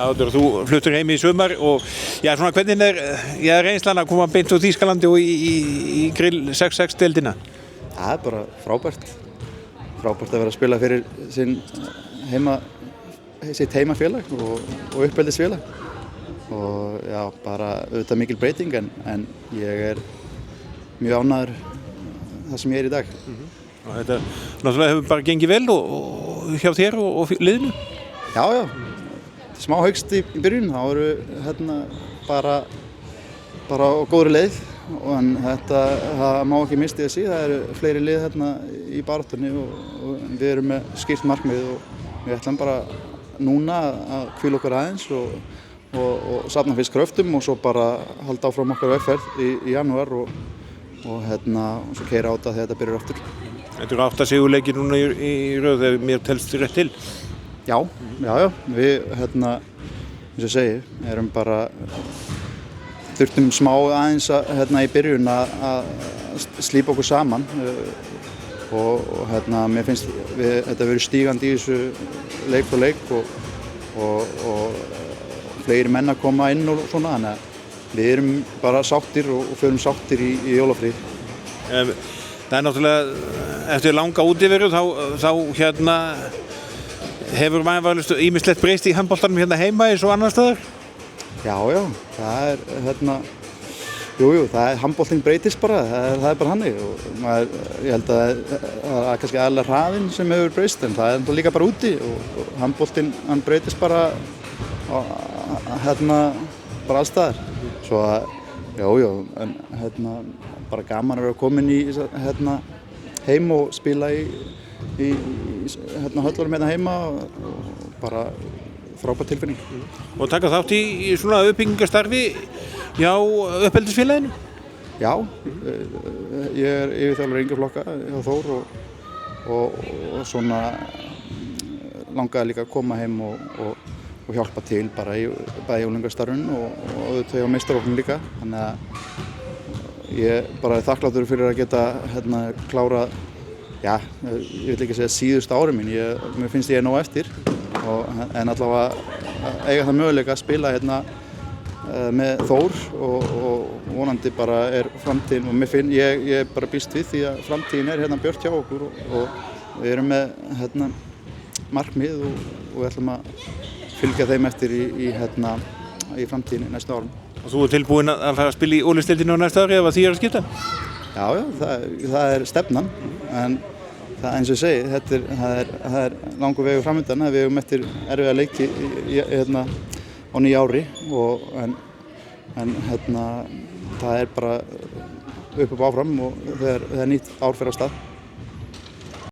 Áður, þú fluttur heim í sumar og já, svona hvernig reynslan að koma beint úr Þýskalandi og í grill 6-6-deildina? Það bara frábært. Frábært að vera að spila fyrir sitt heimafélag og uppeldisfélag. Og já, bara auðvitað mikil breyting en ég mjög ánægður það sem ég í dag. Og þetta náttúrulega hefur bara gengið vel og hjá þér og liðinu? Já. Smá haukst í byrjun, þá eru bara á góðri leið en það má ekki mista því, það eru fleiri lið í baráttunni og við erum með skýrt markmið og við ætlum bara núna að hvíla okkur aðeins og safna fyrst kröftum og svo bara halda áfram okkar vegferð í janúar og svo keyra á þetta þegar þetta byrjar aftur. Þetta eru 8 sigurleikir núna í röð þegar mér telst rétt til. Já, við, eins og ég segi, erum bara þurftum smá aðeins í byrjun að slípa okkur saman og mér finnst þetta verið stígandi í þessu leik frá leik og fleiri menn að koma inn og svona, þannig að við erum bara sáttir og förum sáttir í jólafrí. Það náttúrulega eftir langa útiveru þá hefur maður ýmislegt breyst í handboltanum heima eins og annar staðar? Já, það handboltinn breytist bara, það er bara hannig og ég held að það er kannski aðalega hraðinn sem hefur breyst en það er líka bara úti og handboltinn hann breytist bara bara alls staðar. Svo en bara gaman að vera komin í heim og spila í höllunum heima og bara frábær tilfinning. Og taka þátt í svona uppbyggingarstarfi hjá uppeldisfélaginu? Já, ég er yfirþjálfari yngri flokka hjá Þór og svona langaði líka að koma heim og hjálpa til bara í bæði unglingastarfinu og auðvitað hjá meistaraflokkum líka. Þannig að ég bara er þakkláttur fyrir að geta klárað, ég vil ekki segja síðustu ári mín, mér finnst ég nóg eftir en allavega eiga það möguleika að spila með Þór og vonandi bara er framtíðin og ég bara býst við því að framtíðin er björt hjá okkur og við erum með markmið og við ætlum að fylgja þeim eftir í framtíðinni næstu árum. Og þú tilbúinn að fara að spila í Ólisteildinni á næsta ári ef því að skipta? Já, það er stefnan en það eins og ég segi, það er langur vegur framöndan að við eigum eftir erfiða leiki á nýja ári en það er bara upp áfram og þegar nýtt ár fer af stað.